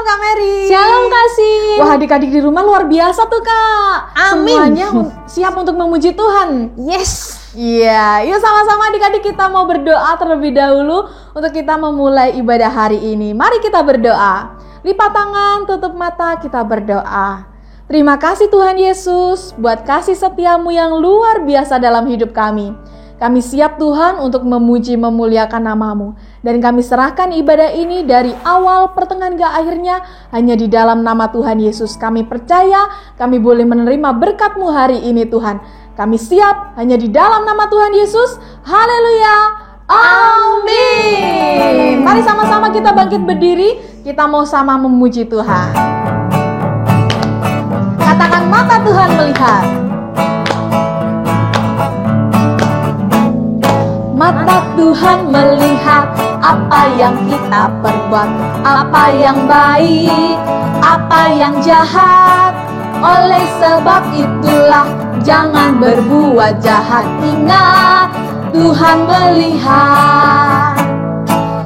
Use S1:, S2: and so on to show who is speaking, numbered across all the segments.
S1: Kak Mary.
S2: Shalom kasih.
S1: Wah, adik-adik di rumah luar biasa tuh Kak.
S2: Amin.
S1: Semuanya siap untuk memuji Tuhan.
S2: Yes.
S1: Iya, yuk sama-sama adik-adik kita mau berdoa terlebih dahulu untuk kita memulai ibadah hari ini. Mari kita berdoa. Lipat tangan, tutup mata, kita berdoa. Terima kasih Tuhan Yesus buat kasih setiamu yang luar biasa dalam hidup kami. Kami siap Tuhan untuk memuji memuliakan nama-Mu. Dan kami serahkan ibadah ini dari awal pertengahan ke akhirnya hanya di dalam nama Tuhan Yesus. Kami percaya kami boleh menerima berkat-Mu hari ini Tuhan. Kami siap hanya di dalam nama Tuhan Yesus. Haleluya. Amin. Mari sama-sama kita bangkit berdiri. Kita mau sama memuji Tuhan. Katakan mata Tuhan melihat. Mata Tuhan melihat apa yang kita perbuat, apa yang baik, apa yang jahat. Oleh sebab itulah jangan berbuat jahat. Ingat, Tuhan melihat.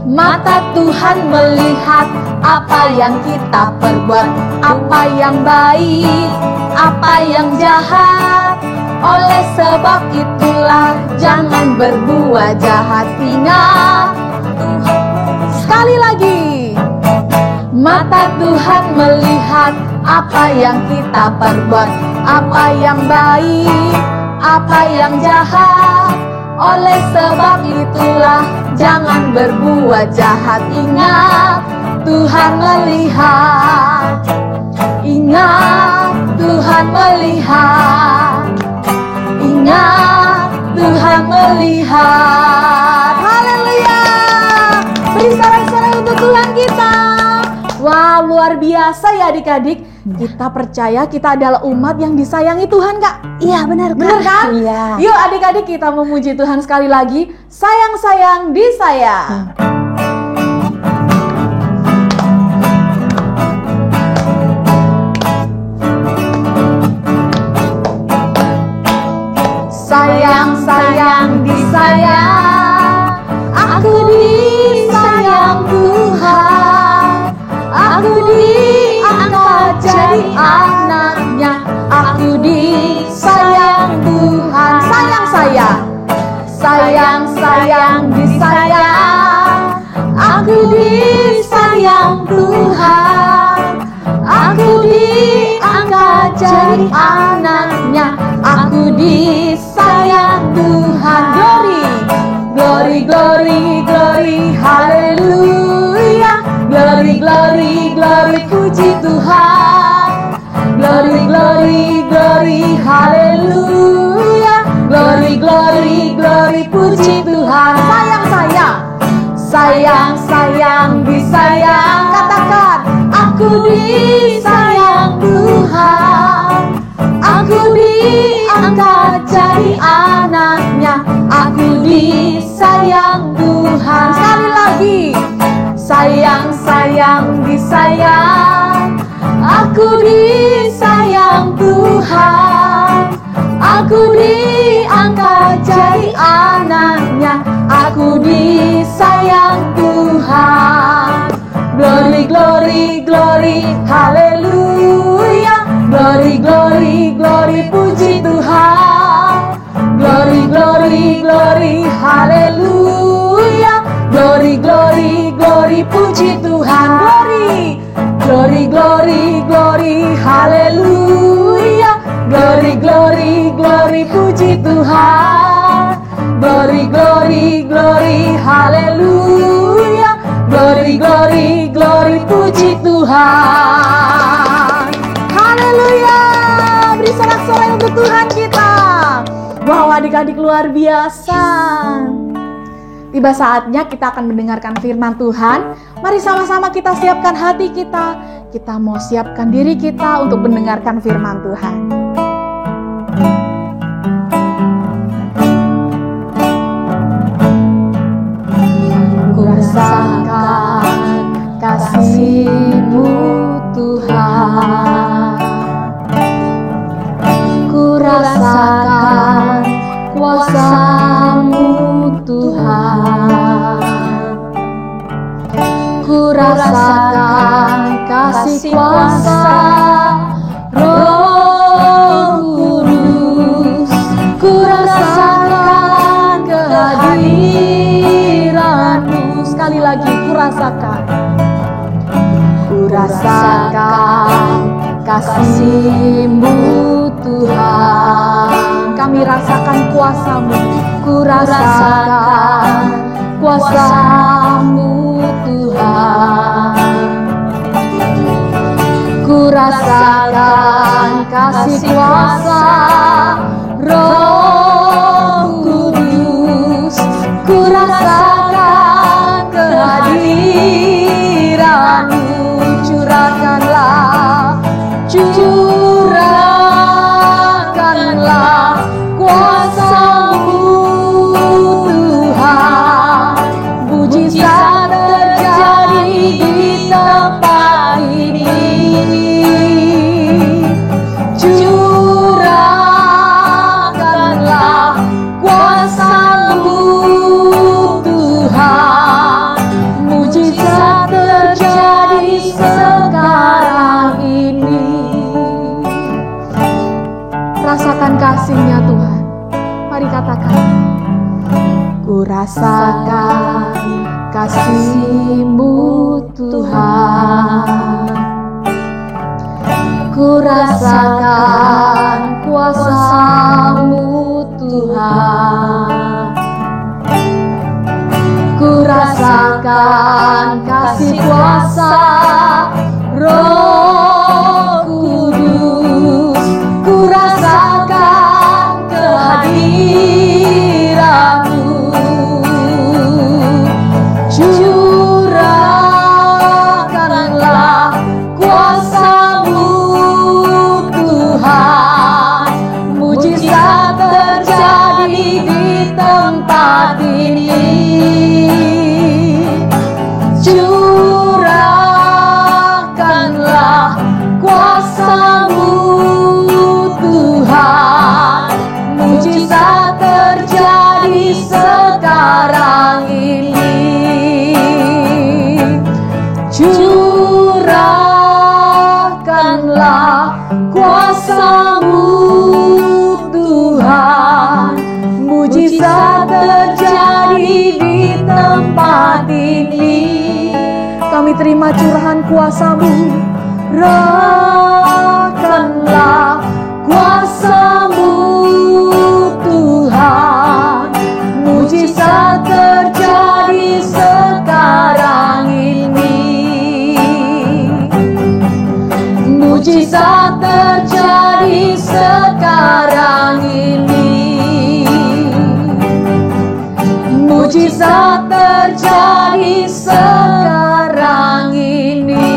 S1: Mata Tuhan melihat apa yang kita perbuat, apa yang baik, apa yang jahat. Oleh sebab itulah jangan berbuat jahat. Ingat, sekali lagi. Mata Tuhan melihat apa yang kita perbuat, apa yang baik, apa yang jahat. Oleh sebab itulah jangan berbuat jahat. Ingat, Tuhan melihat. Ingat, Tuhan melihat. Ingat, Tuhan melihat. Haleluya. Beri sorak-sorai untuk Tuhan kita. Wah, luar biasa ya adik-adik. Kita percaya kita adalah umat yang disayangi Tuhan, Kak.
S2: Iya, benar Kak.
S1: Benar kan?
S2: Iya.
S1: Yuk adik-adik kita memuji Tuhan sekali lagi. Sayang-sayang disayang. Sayang-sayang disayang, aku disayang Tuhan. Aku diangkat jadi anaknya, aku disayang Tuhan. Sayang-sayang, sayang-sayang disayang, aku disayang Tuhan. Aku diangkat jadi anaknya, aku disayang Tuhan. Glory, glory, glory, glory, haleluya. Glory, glory, glory, puji Tuhan. Glory, glory, glory, haleluya. Glory, glory, glory, puji Tuhan. Sayang-sayang, sayang-sayang disayang. Katakan, aku disayang Tuhan. Aku diangkat jadi anaknya, aku disayang Tuhan. Sekali lagi, sayang-sayang disayang, aku disayang Tuhan. Aku diangkat jadi anaknya, aku disayang Tuhan. Glory, glory, glory, haleluya. Glory, glory, glory, puji Tuhan. Glory, glory, glory, haleluya. Glory, glory, glory, puji Tuhan. Glory, glory, glory, glory, haleluya. Glory, glory, glory, puji Tuhan. Glory, glory, glory, haleluya. Glory, glory, glory, puji Tuhan. Haleluya. Beri sorak-sorai untuk Tuhan kita. Wow, adik-adik luar biasa. Tiba saatnya kita akan mendengarkan firman Tuhan. Mari sama-sama kita siapkan hati kita. Kita mau siapkan diri kita untuk mendengarkan firman Tuhan. Ku rasakan kasih-Mu Tuhan. Ku rasakan kuasa-Mu Tuhan. Ku rasakan kasih kuasa Roh Kudus, ku rasakan kehadiran-Mu. Sekali lagi, ku rasakan kasih-Mu Tuhan. Kami rasakan kuasa-Mu, ku rasakan kuasa-Mu Tuhan. Ku rasakan kasih kuasa Roh Kudus, ku rasakan kehadiran-Mu. Curahkanlah kuasa-Mu Tuhan. Mujizat terjadi di tempat ini. Curahkanlah kuasa-Mu Tuhan. Mujizat terjadi sekarang ini. Rasakan kasih-Nya Tuhan. Mari katakan, ku rasakan kasih-Mu Tuhan. Ku rasakan kuasa-Mu Tuhan. Ku rasakan kasih kuasa Roh Kudus, ku rasakan kehadiran-Mu. Curahkanlah kuasa-Mu Tuhan. Mujizat terjadi di tempat ini. Curahkanlah kuasa-Mu Tuhan. Mujizat terjadi sekarang ini. Curahkanlah kuasa-Mu Tuhan. Mujizat terjadi di tempat ini. Kami terima curahan kuasa-Mu. Rahkanlah kuasa-Mu Tuhan. Mujizat terjadi sekarang ini. Mujizat terjadi sekarang ini. Mujizat terjadi sekarang ini.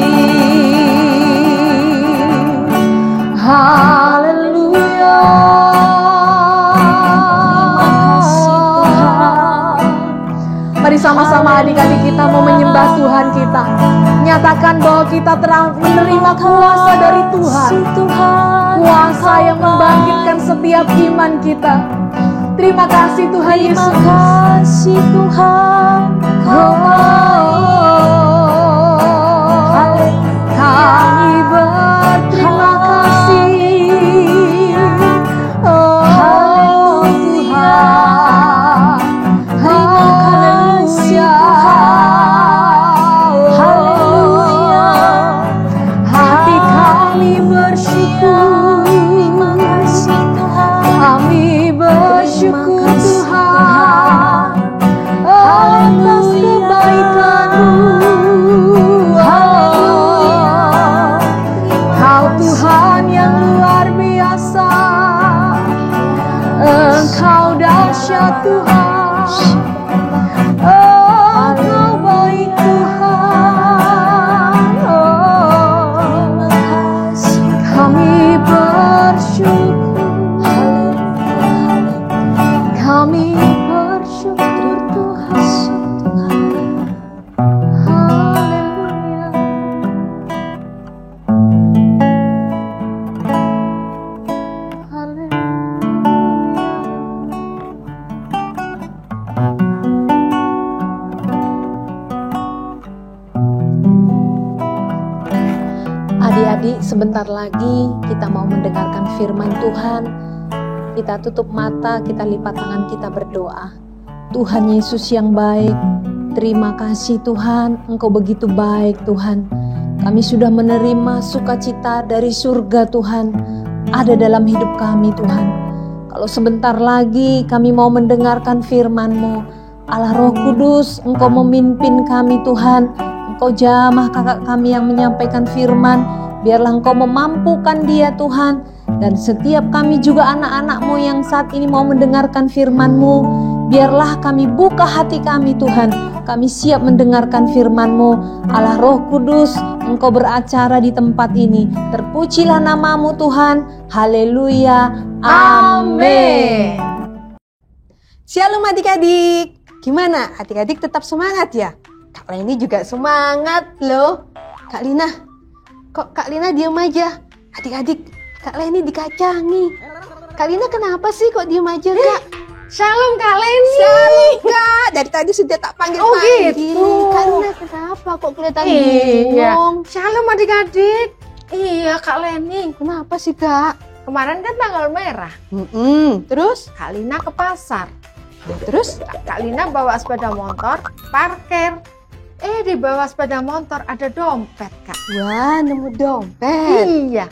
S1: Haleluya. Mari sama-sama adik-adik kita mau menyembah Tuhan kita. Nyatakan bahwa kita telah menerima kuasa dari Tuhan. Kuasa yang membangkitkan setiap iman kita. Terima kasih Tuhan Yesus. Terima kasih Tuhan. Kami berterima kasih. Oh Tuhan. Haleluya. Haleluya. Hati kami bersyukur. Terima kasih Tuhan. Kami bersyukur Tuhan atas kebaikan-Mu. Kau Tuhan yang luar biasa. Engkau dahsyat Tuhan. Engkau baik Tuhan. Kami bersyukur. Kami bersyukur Tuhan. Haleluya. Haleluya.
S2: Adik-adik, sebentar lagi kita mau mendengarkan firman Tuhan. Kita tutup mata, kita lipat tangan, kita berdoa. Tuhan Yesus yang baik, terima kasih Tuhan, Engkau begitu baik Tuhan. Kami sudah menerima sukacita dari surga Tuhan, ada dalam hidup kami Tuhan. Kalau sebentar lagi kami mau mendengarkan firman-Mu, Allah Roh Kudus, Engkau memimpin kami Tuhan. Engkau jamah kakak kami yang menyampaikan firman, biarlah Engkau memampukan dia Tuhan. Dan setiap kami juga anak-anak-Mu yang saat ini mau mendengarkan firman-Mu, biarlah kami buka hati kami Tuhan. Kami siap mendengarkan firman-Mu. Allah Roh Kudus, Engkau beracara di tempat ini. Terpujilah nama-Mu Tuhan. Haleluya. Amin.
S3: Shalom adik-adik. Gimana? Adik-adik tetap semangat ya? Kak Leni juga semangat loh. Kak Lina, kok Kak Lina diam aja? Adik-adik, Kak Leni dikacangi. Kak Lina kenapa sih kok diam aja Kak?
S4: Shalom Kak Leni.
S3: Shalom Kak, dari tadi sudah tak panggil-panggil.
S4: gitu.
S3: Karena kenapa kok kelihatan
S4: Iya.
S3: bingung?
S4: Shalom adik-adik. Iya Kak Leni.
S3: Kenapa sih Kak?
S4: Kemarin kan tanggal merah.
S3: Terus?
S4: Kak Lina ke pasar.
S3: Terus?
S4: Kak Lina bawa sepeda motor, parkir. Di bawah sepeda motor ada dompet Kak.
S3: Wah, nemu dompet.
S4: Iya.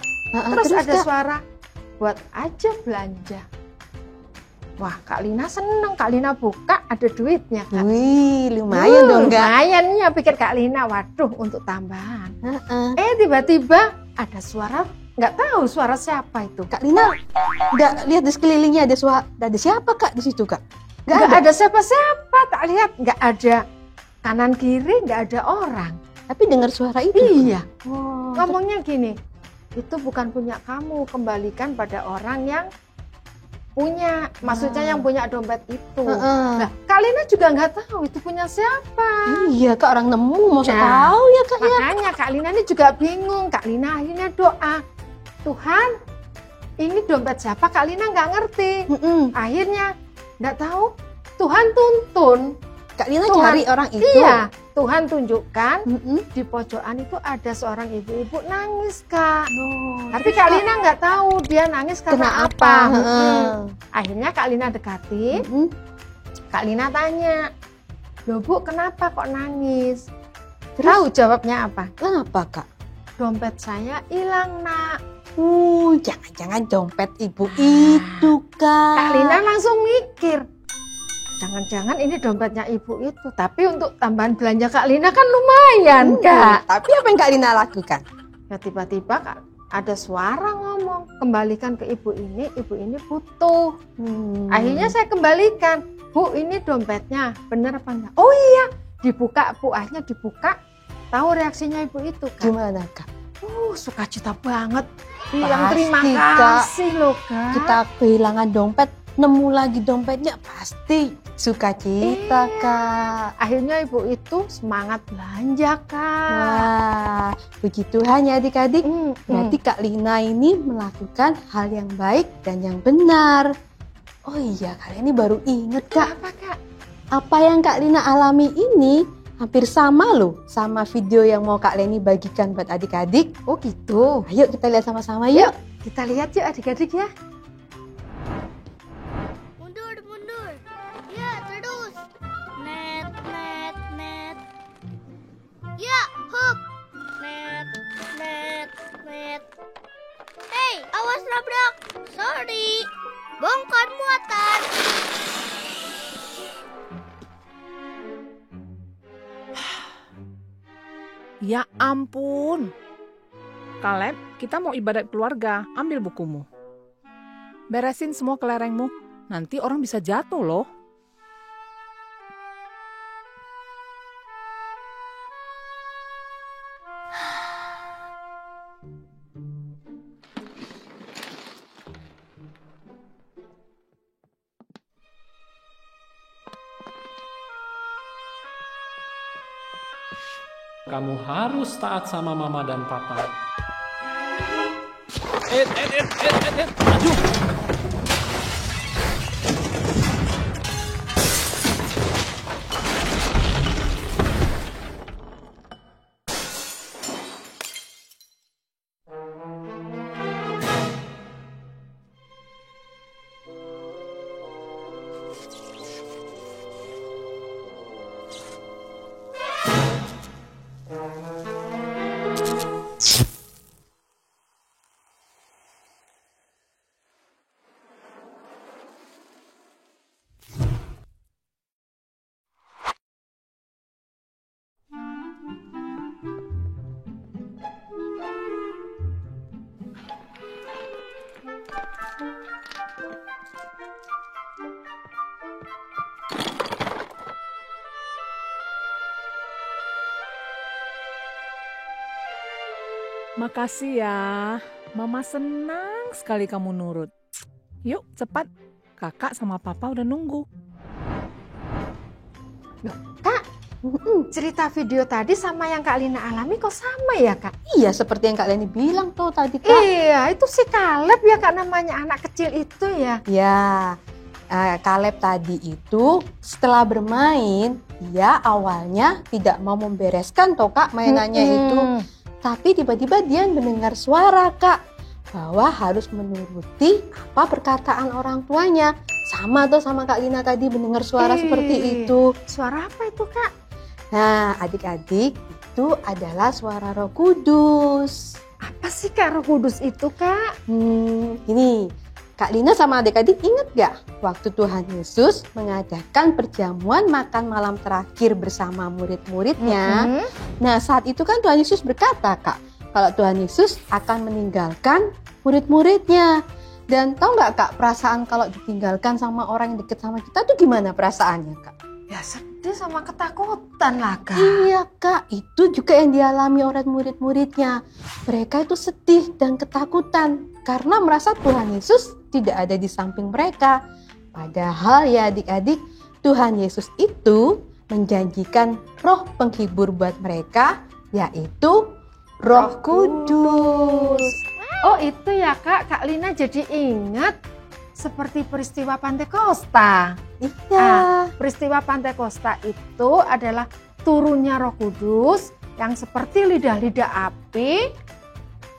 S4: Terus ada
S3: Kak?
S4: suara, buat aja belanja. Wah Kak Lina seneng. Kak Lina buka ada duitnya Kak.
S3: Wih, lumayan dong Kak.
S4: Lumayan ya pikir Kak Lina. Waduh untuk tambahan.
S3: Heeh.
S4: Tiba-tiba ada suara, nggak tahu suara siapa itu.
S3: Kak Lina nggak lihat di sekelilingnya ada siapa Kak di situ Kak?
S4: Nggak ada siapa-siapa, tak lihat, nggak ada kanan kiri, nggak ada orang.
S3: Tapi dengar suara itu.
S4: Iya,
S3: Oh,
S4: ngomongnya gini, itu bukan punya kamu, kembalikan pada orang yang punya, maksudnya yang punya dompet itu. Nah, Kak Lina juga nggak tahu itu punya siapa.
S3: iya Kak, orang nemu mau
S4: Nah,
S3: tahu ya Kak ya.
S4: Makanya Kak Lina ini juga bingung. Kak Lina akhirnya doa, Tuhan, ini dompet siapa? Kak Lina nggak ngerti. Akhirnya nggak tahu, Tuhan tuntun.
S3: Kak Lina
S4: Tuhan,
S3: cari orang itu.
S4: Iya, Tuhan tunjukkan
S3: Mm-mm.
S4: di pojokan itu ada seorang ibu-ibu nangis Kak.
S3: Oh,
S4: Tapi
S3: terus,
S4: Kak Lina nggak tahu dia nangis karena apa. Akhirnya Kak Lina dekati, Kak Lina tanya, loh Bu kenapa kok nangis? Tahu jawabnya apa?
S3: Kenapa Kak?
S4: Dompet saya hilang Nak.
S3: Jangan-jangan dompet ibu itu Kak.
S4: Kak Lina langsung mikir, jangan-jangan ini dompetnya ibu itu. Tapi untuk tambahan belanja Kak Lina kan lumayan Kak.
S3: Tapi apa yang Kak Lina lakukan?
S4: Ya tiba-tiba Kak, ada suara ngomong, kembalikan ke ibu ini butuh. Akhirnya saya kembalikan, Bu ini dompetnya, bener apa enggak? Oh iya, dibuka, puahnya dibuka, tahu reaksinya ibu itu Kak.
S3: Gimana Kak?
S4: Sukacita banget.
S3: Pasti,
S4: Yang terima
S3: Kak.
S4: kasih loh Kak.
S3: Kita kehilangan dompet, nemu lagi dompetnya, pasti sukacita
S4: Iya.
S3: Kak.
S4: Akhirnya ibu itu semangat belanja Kak.
S3: Wah, puji Tuhan ya adik-adik. Berarti
S4: Hmm.
S3: Kak Lina ini melakukan hal yang baik dan yang benar. Oh iya, Kak Lina baru inget Kak.
S4: Apa Kak?
S3: Apa yang Kak Lina alami ini hampir sama loh sama video yang mau Kak Leni bagikan buat adik-adik.
S4: Oh gitu.
S3: Ayo kita lihat sama-sama yuk.
S4: Kita lihat yuk adik-adik ya.
S5: Mundur, mundur. Ya, terus. Net, net, net. Ya, hop. Net, net, net. Hey, awas nabrak. Sorry. Bongkar muatan.
S6: Ya ampun. Kaleb, kita mau ibadat keluarga. Ambil bukumu. Beresin semua kelerengmu. Nanti orang bisa jatuh loh.
S7: Kamu harus taat sama mama dan papa. Maju.
S6: Makasih ya, Mama senang sekali kamu nurut. Yuk cepat, kakak sama papa udah nunggu.
S4: Kak, cerita video tadi sama yang Kak Lina alami kok sama ya Kak?
S3: Iya, seperti yang Kak Leni bilang tuh tadi, Kak.
S4: Iya, itu si Kaleb ya Kak, namanya anak kecil itu ya.
S3: Ya, Kaleb tadi itu setelah bermain, dia awalnya tidak mau membereskan toh Kak mainannya itu. Tapi tiba-tiba dia mendengar suara Kak, bahwa harus menuruti apa perkataan orang tuanya. Sama tuh sama Kak Lina tadi mendengar suara seperti itu.
S4: Suara apa itu Kak?
S3: Nah, adik-adik, itu adalah suara Roh Kudus.
S4: Apa sih Kak Roh Kudus itu Kak?
S3: Ini Kak Lina sama adik-adik ingat gak waktu Tuhan Yesus mengadakan perjamuan makan malam terakhir bersama murid-muridnya? Nah, saat itu kan Tuhan Yesus berkata Kak, kalau Tuhan Yesus akan meninggalkan murid-muridnya. Dan tahu gak Kak, perasaan kalau ditinggalkan sama orang yang dekat sama kita tuh gimana perasaannya Kak?
S4: Ya sedih sama ketakutan lah Kak.
S3: Iya Kak, itu juga yang dialami oleh murid-muridnya. Mereka itu sedih dan ketakutan karena merasa Tuhan Yesus tidak ada di samping mereka. Padahal ya adik-adik, Tuhan Yesus itu menjanjikan roh penghibur buat mereka, yaitu Roh Kudus.
S4: Oh itu ya Kak, Kak Lina jadi ingat seperti peristiwa Pantekosta.
S3: Iya.
S4: Peristiwa Pantekosta itu adalah turunnya Roh Kudus yang seperti lidah-lidah api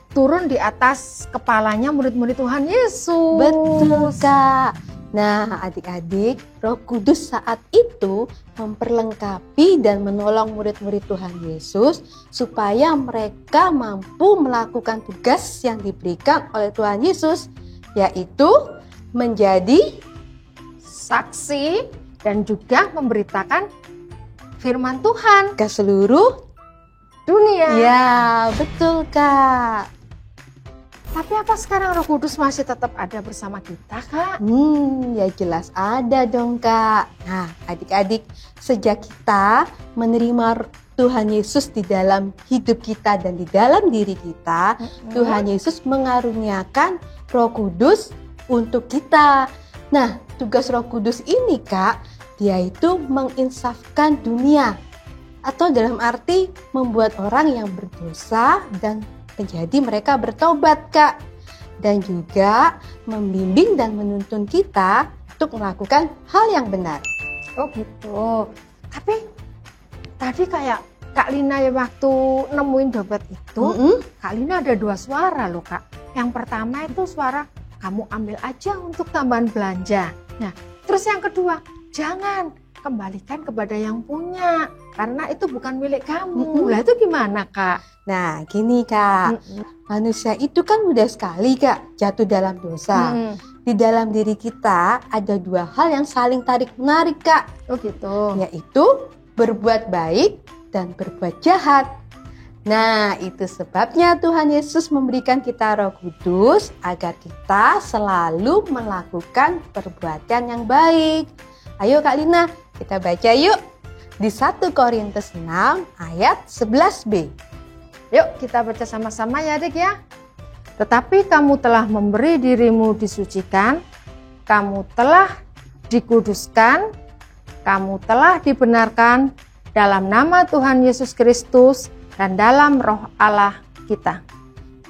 S4: turun di atas kepalanya murid-murid Tuhan Yesus.
S3: Betul Kak. Nah adik-adik, Roh Kudus saat itu memperlengkapi dan menolong murid-murid Tuhan Yesus supaya mereka mampu melakukan tugas yang diberikan oleh Tuhan Yesus, yaitu menjadi
S4: saksi dan juga memberitakan firman Tuhan
S3: ke seluruh
S4: dunia.
S3: Ya, betul Kak.
S4: Tapi apa sekarang Roh Kudus masih tetap ada bersama kita Kak?
S3: Ya jelas ada dong Kak. Nah adik-adik, sejak kita menerima Tuhan Yesus di dalam hidup kita dan di dalam diri kita, Tuhan Yesus mengaruniakan Roh Kudus untuk kita. Nah, tugas Roh Kudus ini Kak, dia itu menginsafkan dunia. Atau dalam arti membuat orang yang berdosa dan menjadi mereka bertobat Kak. Dan juga membimbing dan menuntun kita untuk melakukan hal yang benar.
S4: Oh gitu. Tapi tadi kayak Kak Lina ya waktu nemuin dompet itu, Kak Lina ada dua suara loh Kak. Yang pertama itu suara kamu ambil aja untuk tambahan belanja. Nah, terus yang kedua, jangan kembalikan kepada yang punya karena itu bukan milik kamu. Lah itu gimana Kak?
S3: Nah, gini Kak. Manusia itu kan mudah sekali Kak jatuh dalam dosa. Di dalam diri kita ada dua hal yang saling tarik-menarik Kak.
S4: Oh gitu.
S3: Yaitu berbuat baik dan berbuat jahat. Nah, itu sebabnya Tuhan Yesus memberikan kita Roh Kudus agar kita selalu melakukan perbuatan yang baik. Ayo Kak Lina, kita baca yuk di 1 Korintus 6 ayat 11b.
S4: Yuk kita baca sama-sama ya adik ya. Tetapi kamu telah memberi dirimu disucikan, kamu telah dikuduskan, kamu telah dibenarkan dalam nama Tuhan Yesus Kristus dan dalam roh Allah kita.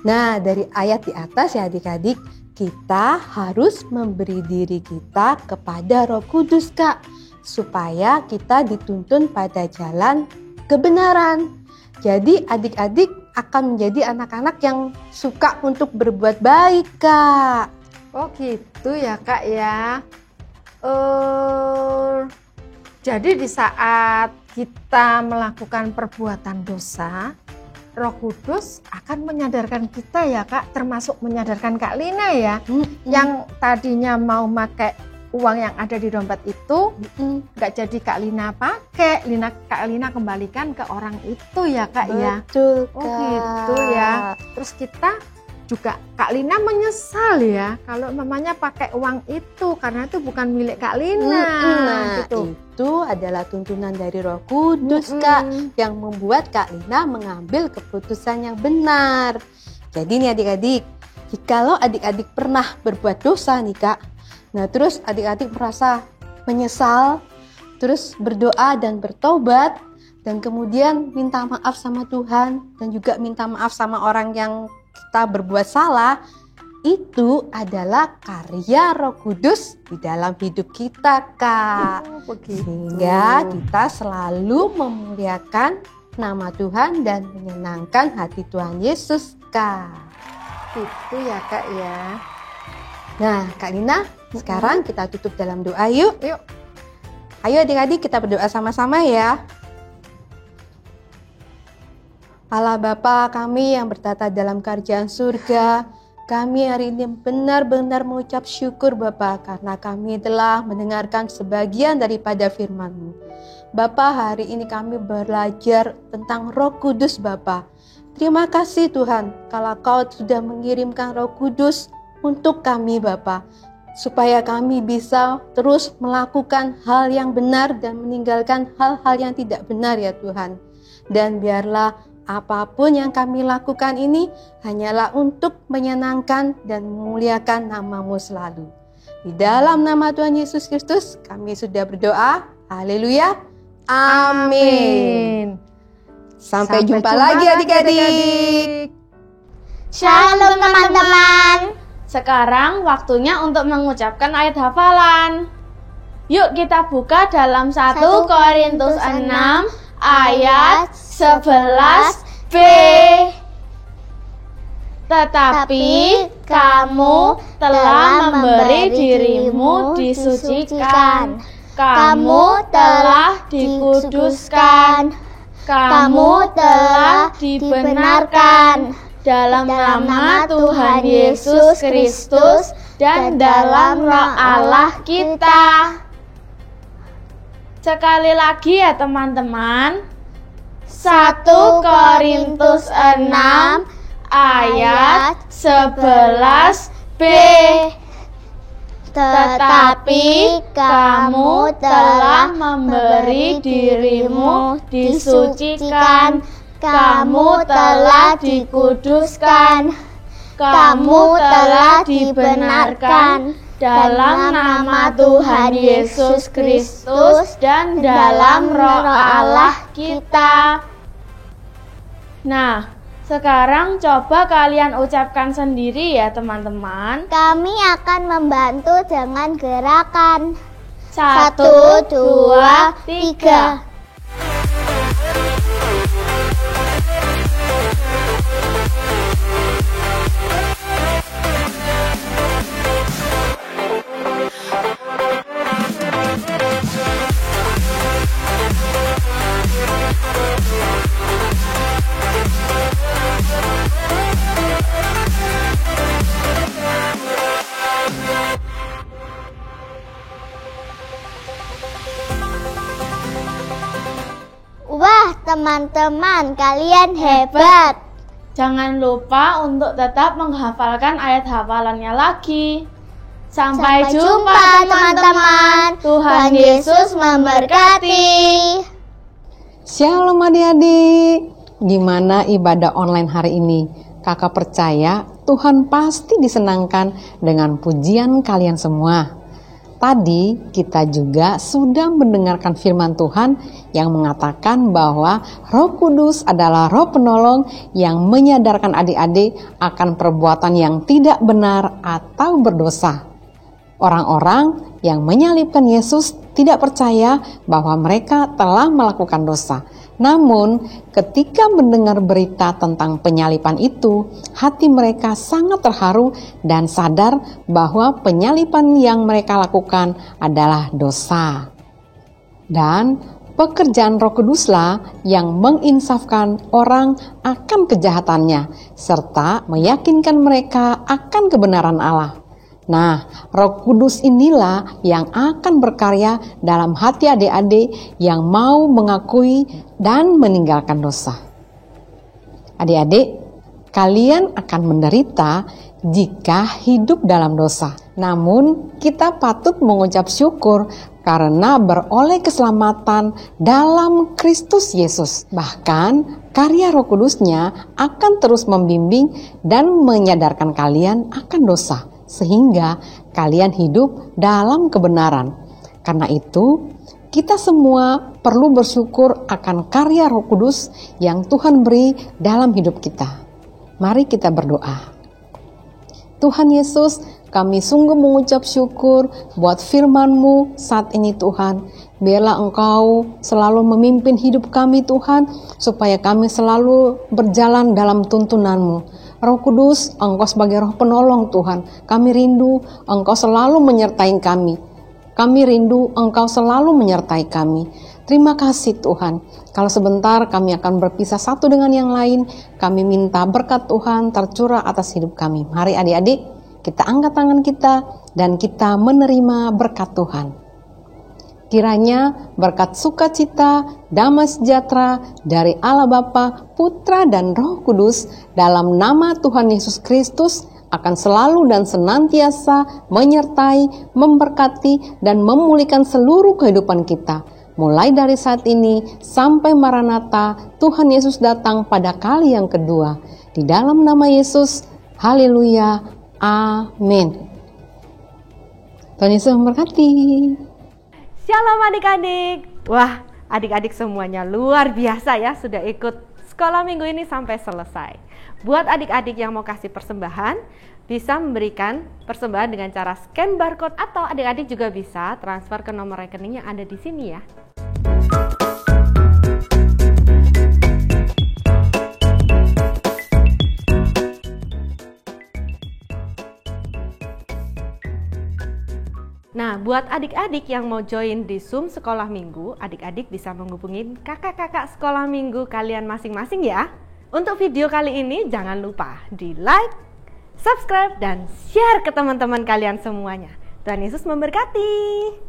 S3: Nah, dari ayat di atas ya adik-adik, kita harus memberi diri kita kepada Roh Kudus Kak, supaya kita dituntun pada jalan kebenaran. Jadi adik-adik akan menjadi anak-anak yang suka untuk berbuat baik Kak.
S4: Oh gitu ya Kak ya. Jadi di saat kita melakukan perbuatan dosa, Roh Kudus akan menyadarkan kita ya Kak, termasuk menyadarkan Kak Lina ya, yang tadinya mau pakai uang yang ada di dompet itu, nggak jadi Kak Lina pakai, Kak Lina kembalikan ke orang itu ya Kak ya.
S3: Betul, Kak.
S4: Oh gitu ya. Terus kita juga Kak Lina menyesal ya kalau mamanya pakai uang itu karena itu bukan milik Kak Lina. Gitu.
S3: Itu adalah tuntunan dari Roh Kudus, Kak, yang membuat Kak Lina mengambil keputusan yang benar. Jadi nih adik-adik, jikalau adik-adik pernah berbuat dosa nih Kak, nah terus adik-adik merasa menyesal, terus berdoa dan bertobat, dan kemudian minta maaf sama Tuhan, dan juga minta maaf sama orang yang kita berbuat salah, itu adalah karya Roh Kudus di dalam hidup kita, Kak. Sehingga kita selalu memuliakan nama Tuhan dan menyenangkan hati Tuhan Yesus, Kak.
S4: Gitu ya Kak ya.
S3: Nah, Kak Lina, sekarang kita tutup dalam doa yuk.
S4: Yuk.
S3: Ayo adik-adik kita berdoa sama-sama ya. Allah Bapa kami yang bertata dalam kerajaan surga, kami hari ini benar-benar mengucap syukur Bapa karena kami telah mendengarkan sebagian daripada firman-Mu. Bapa, hari ini kami belajar tentang Roh Kudus Bapa. Terima kasih Tuhan kalau Kau sudah mengirimkan Roh Kudus untuk kami Bapa, supaya kami bisa terus melakukan hal yang benar dan meninggalkan hal-hal yang tidak benar ya Tuhan. Dan biarlah apapun yang kami lakukan ini hanyalah untuk menyenangkan dan memuliakan nama-Mu selalu. Di dalam nama Tuhan Yesus Kristus kami sudah berdoa. Haleluya. Amin. Sampai jumpa lagi adik-adik.
S5: Shalom teman-teman.
S1: Sekarang waktunya untuk mengucapkan ayat hafalan. Yuk kita buka dalam 1 Korintus 6 ayat 11b. Tetapi kamu telah memberi dirimu disucikan, kamu telah dikuduskan, kamu telah dibenarkan dalam nama Tuhan Yesus Kristus dan dalam Roh Allah kita. Sekali lagi ya teman-teman, 1 Korintus 6 ayat 11b. Tetapi kamu telah memberi dirimu disucikan, kamu telah dikuduskan, kamu telah dibenarkan dalam nama Tuhan Yesus Kristus dan dalam Roh Allah kita. Nah, sekarang coba kalian ucapkan sendiri ya teman-teman.
S5: Kami akan membantu dengan gerakan
S1: 1, 2, 3.
S5: Wah, teman-teman, kalian hebat.
S1: Jangan lupa untuk tetap menghafalkan ayat hafalannya lagi. Sampai jumpa teman-teman. Tuhan Yesus memberkati.
S8: Shalom adik-adik. Gimana ibadah online hari ini? Kakak percaya Tuhan pasti disenangkan dengan pujian kalian semua. Tadi kita juga sudah mendengarkan firman Tuhan yang mengatakan bahwa Roh Kudus adalah Roh penolong yang menyadarkan adik-adik akan perbuatan yang tidak benar atau berdosa. Orang-orang yang menyalibkan Yesus tidak percaya bahwa mereka telah melakukan dosa. Namun, ketika mendengar berita tentang penyaliban itu, hati mereka sangat terharu dan sadar bahwa penyaliban yang mereka lakukan adalah dosa. Dan Pekerjaan Roh Kuduslah yang menginsafkan orang akan kejahatannya, serta meyakinkan mereka akan kebenaran Allah. Nah, Roh Kudus inilah yang akan berkarya dalam hati adik-adik yang mau mengakui dan meninggalkan dosa. Adik-adik, kalian akan menderita jika hidup dalam dosa. Namun, kita patut mengucap syukur karena beroleh keselamatan dalam Kristus Yesus. Bahkan, karya Roh Kudusnya akan terus membimbing dan menyadarkan kalian akan dosa, sehingga kalian hidup dalam kebenaran. Karena itu, kita semua perlu bersyukur akan karya Roh Kudus yang Tuhan beri dalam hidup kita. Mari kita berdoa. Tuhan Yesus, kami sungguh mengucap syukur buat firman-Mu saat ini Tuhan. Biarlah Engkau selalu memimpin hidup kami Tuhan, supaya kami selalu berjalan dalam tuntunan-Mu. Roh Kudus, Engkau sebagai roh penolong Tuhan. Kami rindu Engkau selalu menyertai kami. Kami rindu Engkau selalu menyertai kami. Terima kasih Tuhan. Kalau sebentar kami akan berpisah satu dengan yang lain, kami minta berkat Tuhan tercurah atas hidup kami. Mari adik-adik, kita angkat tangan kita dan kita menerima berkat Tuhan. Kiranya berkat sukacita, damai sejahtera dari Allah Bapa, Putra dan Roh Kudus dalam nama Tuhan Yesus Kristus akan selalu dan senantiasa menyertai, memberkati, dan memulihkan seluruh kehidupan kita. Mulai dari saat ini sampai Maranatha, Tuhan Yesus datang pada kali yang kedua. Di dalam nama Yesus, haleluya, amin. Tuhan Yesus memberkati.
S4: Shalom adik-adik. Wah, adik-adik semuanya luar biasa ya, sudah ikut sekolah minggu ini sampai selesai. Buat adik-adik yang mau kasih persembahan, bisa memberikan persembahan dengan cara scan barcode, atau adik-adik juga bisa transfer ke nomor rekening yang ada di sini ya. Nah, buat adik-adik yang mau join di Zoom sekolah minggu, adik-adik bisa menghubungi kakak-kakak sekolah minggu kalian masing-masing ya. Untuk video kali ini jangan lupa di like, subscribe, dan share ke teman-teman kalian semuanya. Tuhan Yesus memberkati.